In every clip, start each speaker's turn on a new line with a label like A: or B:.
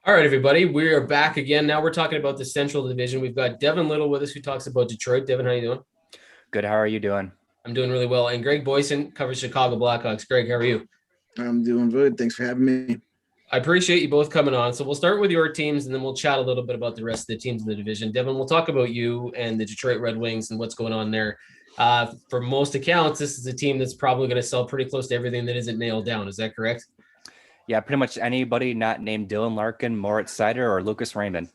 A: All right, everybody, we are back again. Now we're talking about the Central Division. We've got Devin Little with us who talks about Detroit. Devin, how you doing?
B: Good. How are you doing?
A: I'm doing really well. And Greg Boysen covers Chicago Blackhawks. Greg, how are you?
C: I'm doing good. Thanks for having me.
A: I appreciate you both coming on. So we'll start with your teams, and then we'll chat a little bit about the rest of the teams in the division. Devin, we'll talk about you and the Detroit Red Wings and what's going on there. For most accounts, this is a team that's probably going to sell pretty close to everything that isn't nailed down. Is that correct?
B: Yeah, pretty much anybody not named Dylan Larkin, Moritz Seider, or Lucas Raymond.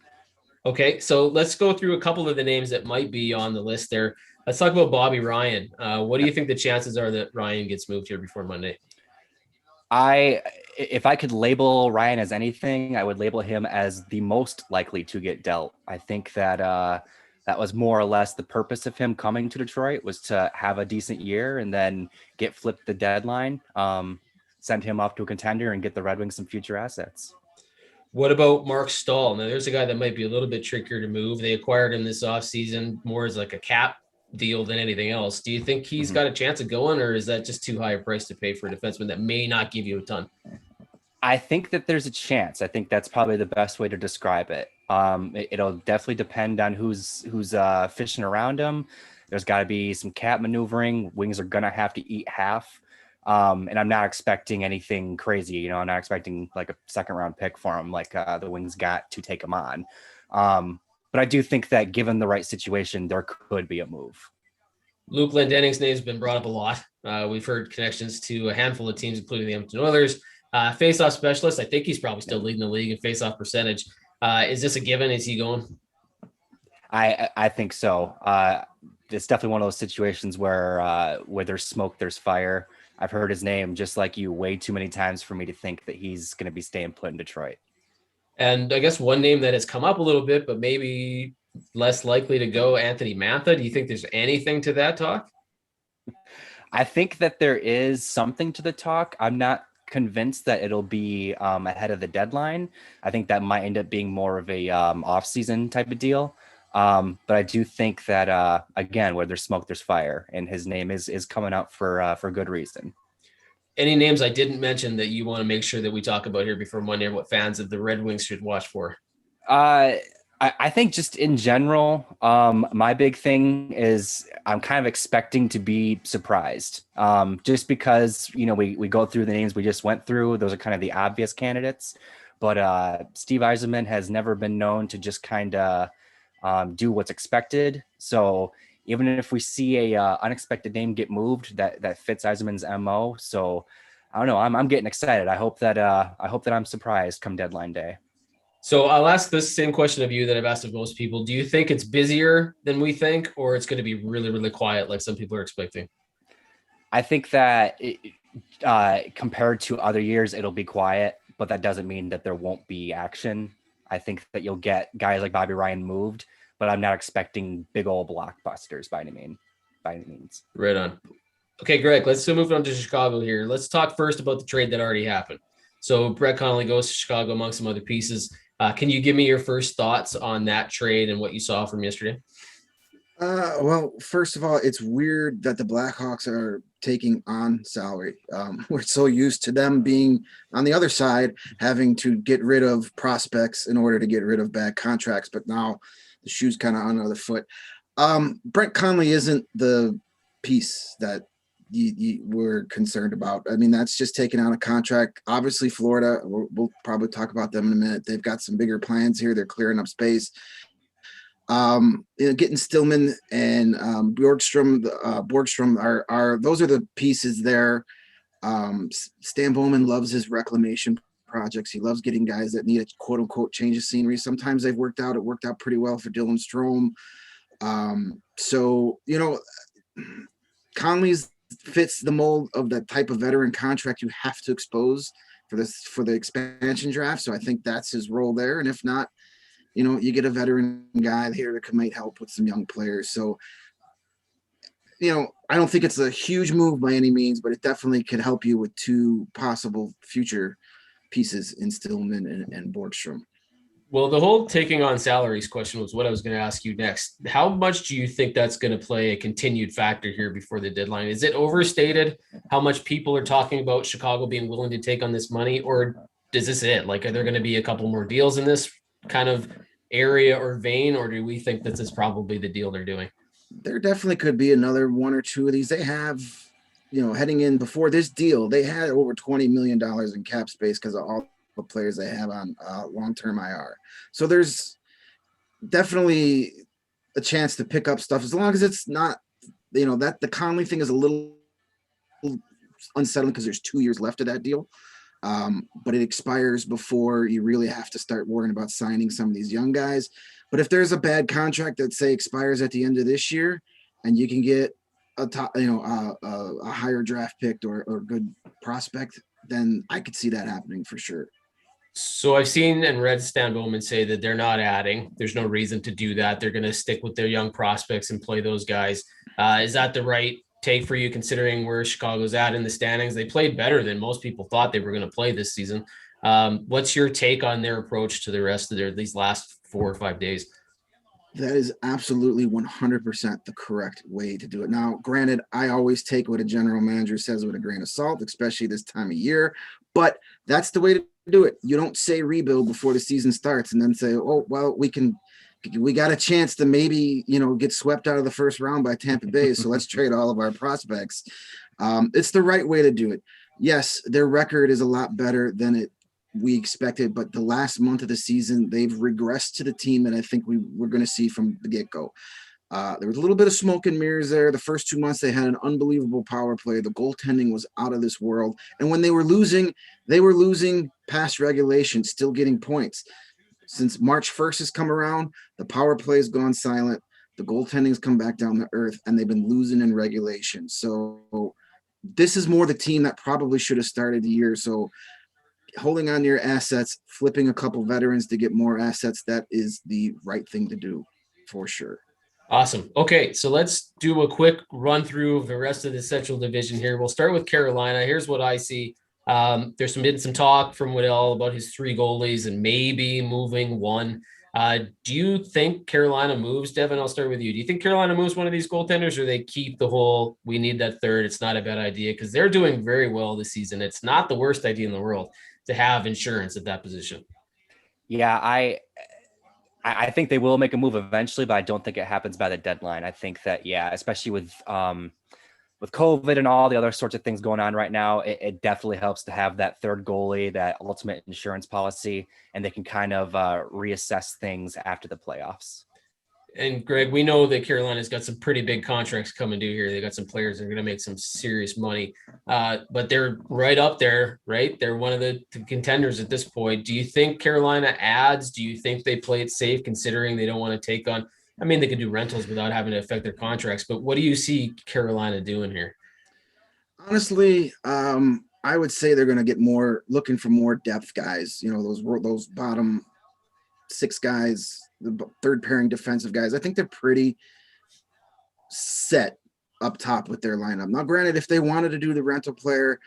A: Okay, so let's go through a couple of the names that might be on the list there. Let's talk about Bobby Ryan. What do you think the chances are that Ryan gets moved here before Monday?
B: If I could label Ryan as anything, I would label him as the most likely to get dealt. I think that that was more or less the purpose of him coming to Detroit, was to have a decent year and then get flipped the deadline, send him off to a contender and get the Red Wings some future assets.
A: What about Mark Stahl? Now, there's a guy that might be a little bit trickier to move. They acquired him this offseason more as like a cap deal than anything else. Do you think he's got a chance of going, or is that just too high a price to pay for a defenseman that may not give you a ton?
B: I think that there's a chance. I think that's probably the best way to describe it. It'll definitely depend on who's fishing around him. There's got to be some cap maneuvering. Wings are gonna have to eat half. And I'm not expecting anything crazy. I'm not expecting like a second round pick for him, like the Wings got to take him on. But I do think that given the right situation, there could be a move.
A: Luke Lindenning's name's been brought up a lot. We've heard connections to a handful of teams, including the Edmonton Oilers. Face-off specialist, I think he's probably still leading the league in face-off percentage. Is this a given? Is he going?
B: I think so. It's definitely one of those situations where there's smoke, there's fire. I've heard his name, just like you, way too many times for me to think that he's going to be staying put in Detroit.
A: And I guess one name that has come up a little bit, but maybe less likely to go, Anthony Mantha. Do you think there's anything to that talk?
B: I think that there is something to the talk. I'm not convinced that it'll be ahead of the deadline. I think that might end up being more of a off-season type of deal. But I do think that, again, where there's smoke, there's fire, and his name is coming up for good reason.
A: Any names I didn't mention that you want to make sure that we talk about here before Monday, what fans of the Red Wings should watch for?
B: I think just in general, my big thing is I'm kind of expecting to be surprised. Just because, we go through the names we just went through. Those are kind of the obvious candidates. But Steve Yzerman has never been known to just kind of do what's expected. So even if we see a unexpected name get moved, that fits Yzerman's MO. So I don't know. I'm getting excited. I hope that I'm surprised come deadline day.
A: So I'll ask this same question of you that I've asked of most people. Do you think it's busier than we think, or it's going to be really, really quiet like some people are expecting?
B: I think that compared to other years, it'll be quiet, but that doesn't mean that there won't be action. I think that you'll get guys like Bobby Ryan moved, but I'm not expecting big old blockbusters by any means.
A: Right on. Okay, Greg, let's move on to Chicago here. Let's talk first about the trade that already happened. So Brett Connolly goes to Chicago among some other pieces. Can you give me your first thoughts on that trade and what you saw from yesterday?
C: Well, first of all, it's weird that the Blackhawks are taking on salary. We're so used to them being on the other side, having to get rid of prospects in order to get rid of bad contracts. But now the shoe's kind of on the other foot. Brett Connolly isn't the piece that we're concerned about. I mean, that's just taking on a contract. Obviously, Florida, we'll probably talk about them in a minute. They've got some bigger plans here. They're clearing up space. Getting Stillman and Borgstrom are those are the pieces there. Stan Bowman loves his reclamation projects. He loves getting guys that need a quote unquote change of scenery. Sometimes they've worked out. It worked out pretty well for Dylan Strome. So Conley's fits the mold of the type of veteran contract you have to expose for the expansion draft. So I think that's his role there. And if not, you get a veteran guy here that might help with some young players. So, I don't think it's a huge move by any means, but it definitely could help you with two possible future pieces in Stillman and Borgstrom.
A: Well, the whole taking on salaries question was what I was going to ask you next. How much do you think that's going to play a continued factor here before the deadline? Is it overstated how much people are talking about Chicago being willing to take on this money, or is this it? Like, are there going to be a couple more deals in this kind of area or vein, or do we think this is probably the deal they're doing?
C: There definitely could be another one or two of these. They have, heading in before this deal, they had over $20 million in cap space because of all the players they have on long-term IR. So there's definitely a chance to pick up stuff as long as it's not, that the Connolly thing is a little unsettling because there's 2 years left of that deal. But it expires before you really have to start worrying about signing some of these young guys. But if there's a bad contract that say expires at the end of this year, and you can get a top, a higher draft pick or good prospect, then I could see that happening for sure.
A: So I've seen and read Stan Bowman say that they're not adding. There's no reason to do that. They're going to stick with their young prospects and play those guys. Is that the right take for you, considering where Chicago's at in the standings? They played better than most people thought they were going to play this season. What's your take on their approach to the rest of these last 4 or 5 days?
C: That is absolutely 100% the correct way to do it. Now, granted, I always take what a general manager says with a grain of salt, especially this time of year, but that's the way to do it. You don't say rebuild before the season starts and then say, oh, well, we got a chance to maybe, get swept out of the first round by Tampa Bay. So let's trade all of our prospects. It's the right way to do it. Yes, their record is a lot better than we expected, but the last month of the season, they've regressed to the team that I think we're going to see from the get-go. There was a little bit of smoke and mirrors there. The first 2 months, they had an unbelievable power play. The goaltending was out of this world. And when they were losing past regulation, still getting points. Since March 1st has come around, the power play has gone silent. The goaltending's come back down to earth, and they've been losing in regulation. So this is more the team that probably should have started the year. So holding on to your assets, flipping a couple veterans to get more assets, that is the right thing to do for sure.
A: Awesome. Okay, so let's do a quick run through of the rest of the Central Division here. We'll start with Carolina. Here's what I see. There's been some talk from Waddell about his 3 goalies and maybe moving one. Do you think Carolina moves? Devin, I'll start with you. Do you think Carolina moves one of these goaltenders, or they keep the whole, we need that third, it's not a bad idea? Because they're doing very well this season. It's not the worst idea in the world to have insurance at that position.
B: Yeah, I think they will make a move eventually, but I don't think it happens by the deadline. I think that, especially with COVID and all the other sorts of things going on right now, it definitely helps to have that third goalie, that ultimate insurance policy, and they can kind of reassess things after the playoffs.
A: And Greg, we know that Carolina's got some pretty big contracts coming due here. They got some players that are going to make some serious money, but they're right up there, right? They're one of the contenders at this point. Do you think Carolina adds? Do you think they play it safe, considering they don't want to take on? I mean, they could do rentals without having to affect their contracts, but what do you see Carolina doing here?
C: Honestly, I would say they're going to get looking for more depth guys. Those bottom 6 guys, the third pairing defensive guys. I think they're pretty set up top with their lineup. Now, granted, if they wanted to do the rental player,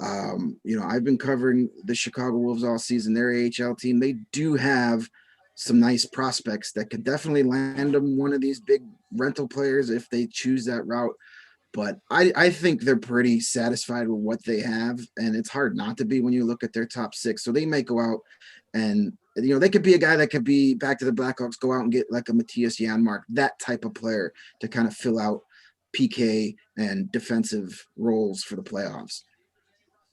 C: I've been covering the Chicago Wolves all season. Their AHL team, they do have some nice prospects that could definitely land them one of these big rental players if they choose that route. But I think they're pretty satisfied with what they have, and it's hard not to be when you look at their top 6. So they may go out and, they could be a guy that could be back to the Blackhawks, go out and get like a Matthias Janmark, that type of player to kind of fill out PK and defensive roles for the playoffs.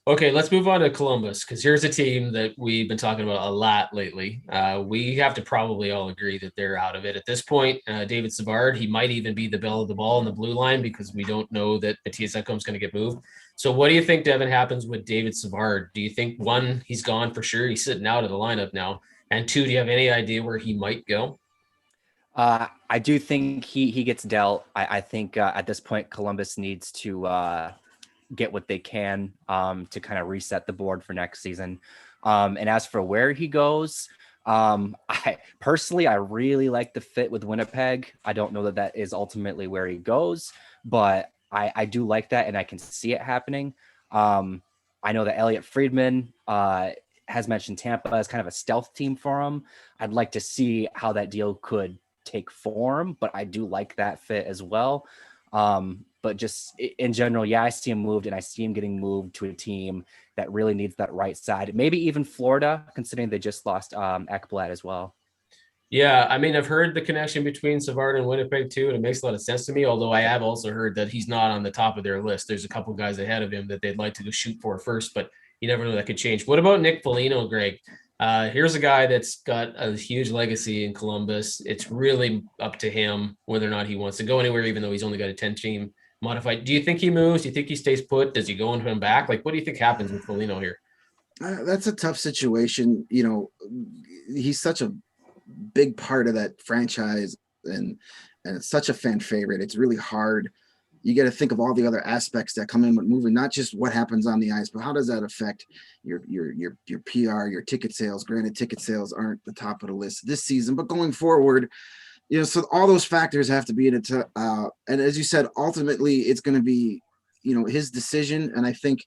A: Okay, let's move on to Columbus, because here's a team that we've been talking about a lot lately. We have to probably all agree that they're out of it at this point. David Savard, he might even be the belle of the ball in the blue line, because we don't know that Matthias Ekholm's going to get moved. So what do you think, Devin, happens with David Savard? Do you think, 1, he's gone for sure, he's sitting out of the lineup now, and 2, do you have any idea where he might go?
B: I do think he gets dealt. I think at this point, Columbus needs to get what they can to kind of reset the board for next season. And as for where he goes, I really like the fit with Winnipeg. I don't know that is ultimately where he goes, but I do like that, and I can see it happening. I know that Elliot Friedman has mentioned Tampa as kind of a stealth team for him. I'd like to see how that deal could take form, but I do like that fit as well. But just in general, yeah, I see him moved, and I see him getting moved to a team that really needs that right side. Maybe even Florida, considering they just lost Ekblad as well.
A: Yeah, I mean, I've heard the connection between Savard and Winnipeg too, and it makes a lot of sense to me. Although I have also heard that he's not on the top of their list. There's a couple guys ahead of him that they'd like to go shoot for first, but you never know, that could change. What about Nick Fellino, Greg? Here's a guy that's got a huge legacy in Columbus. It's really up to him whether or not he wants to go anywhere, even though he's only got a 10-team modified. Do you think he moves? Do you think he stays put? Does he go and come back? Like, what do you think happens with Fellino here?
C: That's a tough situation. You know, he's such a big part of that franchise, and it's such a fan favorite. It's really hard. You got to think of all the other aspects that come in with moving, not just what happens on the ice, but how does that affect your PR, your ticket sales. Granted, ticket sales aren't the top of the list this season, but going forward, you know, so all those factors have to be in it. And as you said, ultimately, it's going to be, you know, his decision. And I think,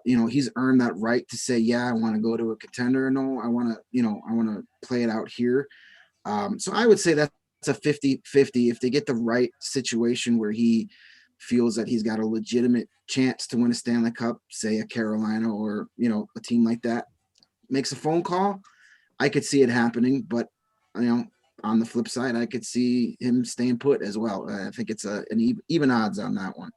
C: you know, he's earned that right to say, yeah, I want to go to a contender. No, I want to, you know, I want to play it out here. So I would say that's a 50-50. If they get the right situation where he feels that he's got a legitimate chance to win a Stanley Cup, say a Carolina or, you know, a team like that makes a phone call, I could see it happening. But, you know, on the flip side, I could see him staying put as well. I think it's an even odds on that one.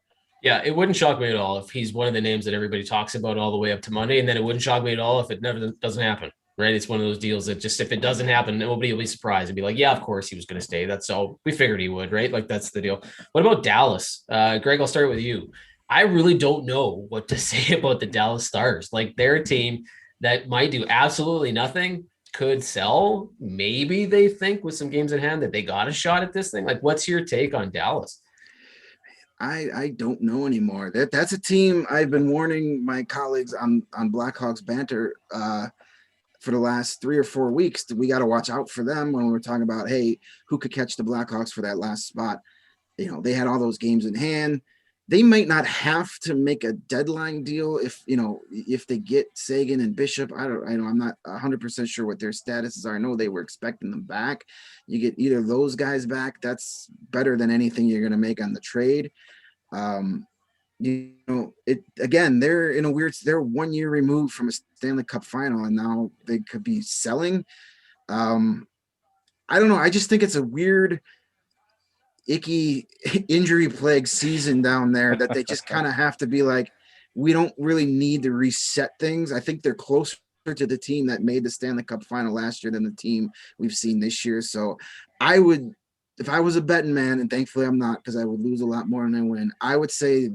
A: Yeah, it wouldn't shock me at all if he's one of the names that everybody talks about all the way up to Monday. And then it wouldn't shock me at all if it never doesn't happen, right? It's one of those deals that just, if it doesn't happen, nobody will be surprised and be like, yeah, of course he was going to stay. That's all. We figured he would, right? Like, that's the deal. What about Dallas? Greg, I'll start with you. I really don't know what to say about the Dallas Stars. Like, they're a team that might do absolutely nothing, could sell. Maybe they think with some games in hand that they got a shot at this thing. Like, what's your take on Dallas?
C: I don't know anymore. That's a team I've been warning my colleagues on Blackhawks Banter for the last 3 or 4 weeks. We got to watch out for them when we're talking about, hey, who could catch the Blackhawks for that last spot? You know, they had all those games in hand. They might not have to make a deadline deal if, you know, if they get Sagan and Bishop. I know I'm not 100% sure what their statuses are. I know they were expecting them back. You get either of those guys back, that's better than anything you're going to make on the trade. You know, it again, they're in a weird, they're 1 year removed from a Stanley Cup final, and now they could be selling. I don't know. I just think it's a weird, icky, injury plague season down there that they just kind of have to be like, we don't really need to reset things. I think they're closer to the team that made the Stanley Cup final last year than the team we've seen this year. So I would, if I was a betting man, and thankfully I'm not, because I would lose a lot more than I win, I would say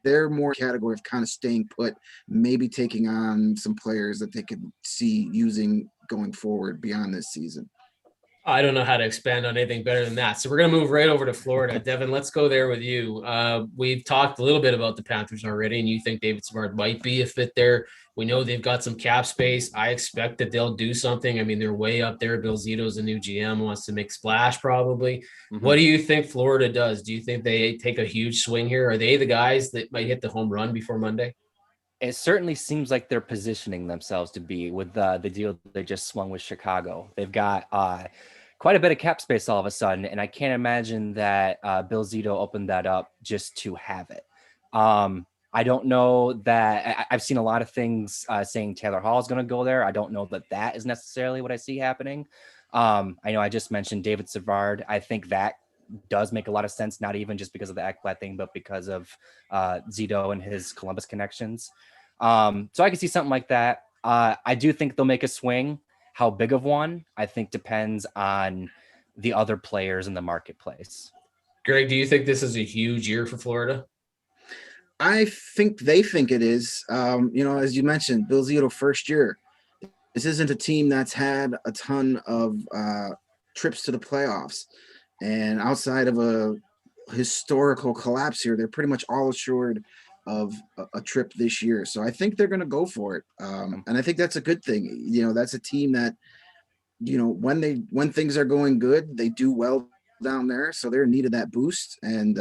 C: they're more category of kind of staying put, maybe taking on some players that they could see using going forward beyond this season.
A: I don't know how to expand on anything better than that. So we're going to move right over to Florida. Devin, let's go there with you. We've talked a little bit about the Panthers already, and you think David Savard might be a fit there. We know they've got some cap space. I expect that they'll do something. I mean, they're way up there. Bill Zito's a new GM, wants to make splash probably. Mm-hmm. What do you think Florida does? Do you think they take a huge swing here? Are they the guys that might hit the home run before Monday?
B: It certainly seems like they're positioning themselves to be with the deal they just swung with Chicago. They've got quite a bit of cap space all of a sudden, and I can't imagine that Bill Zito opened that up just to have it. I don't know that I've seen a lot of things saying Taylor Hall is going to go there. I don't know that that is necessarily what I see happening. I know I just mentioned David Savard. I think that does make a lot of sense, not even just because of the Ekblad thing, but because of Zito and his Columbus connections. So I can see something like that. I do think they'll make a swing. How big of one, I think, depends on the other players in the marketplace.
A: Greg, do you think this is a huge year for Florida?
C: I think they think it is. You know, as you mentioned, Bill Zito first year. This isn't a team that's had a ton of trips to the playoffs. And outside of a historical collapse here, they're pretty much all assured of a trip this year. So I think they're going to go for it. And I think that's a good thing. You know, that's a team that, you know, when things are going good, they do well down there. So they're in need of that boost. And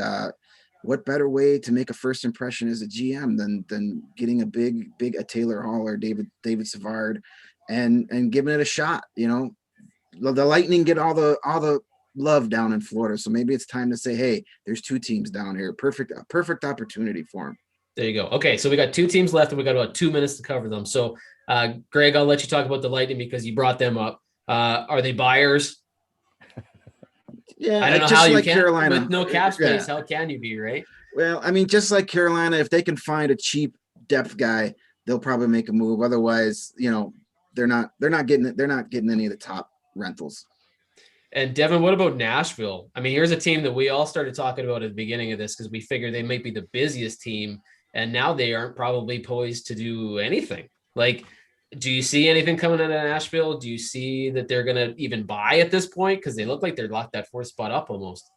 C: what better way to make a first impression as a GM than getting a big a Taylor Hall or David Savard and giving it a shot. You know, the Lightning get all the love down in Florida. So maybe it's time to say, hey, there's 2 teams down here. Perfect opportunity for them.
A: There you go. Okay, so we got 2 teams left, and we got about 2 minutes to cover them. So, Greg, I'll let you talk about the Lightning because you brought them up. Are they buyers?
C: Yeah,
A: I don't know
C: just
A: how you
C: like
A: can
C: Carolina
A: with no cap space.
C: Yeah.
A: How can you be, right?
C: Well, I mean, just like Carolina, if they can find a cheap depth guy, they'll probably make a move. Otherwise, they're not getting any of the top rentals.
A: And Devin, what about Nashville? I mean, here's a team that we all started talking about at the beginning of this because we figured they might be the busiest team, and now they aren't probably poised to do anything. Like, do you see anything coming out of Nashville? Do you see that they're going to even buy at this point? Because they look like they're locked that 4th spot up almost.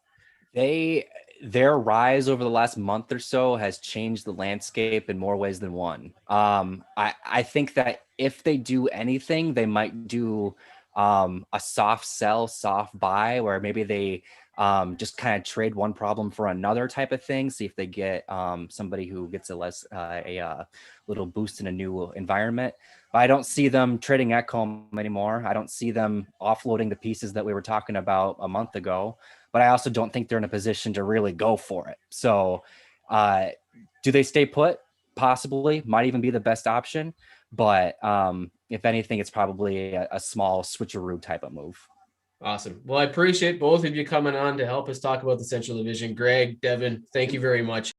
B: Their rise over the last month or so has changed the landscape in more ways than one. I think that if they do anything, they might do a soft sell, soft buy, where maybe they just kind of trade one problem for another type of thing. See if they get somebody who gets a little boost in a new environment. But I don't see them trading Ekholm anymore. I don't see them offloading the pieces that we were talking about a month ago. But I also don't think they're in a position to really go for it. So do they stay put? Possibly, might even be the best option. But if anything, it's probably a small switcheroo type of move.
A: Awesome. Well, I appreciate both of you coming on to help us talk about the Central Division. Greg, Devin, thank you very much.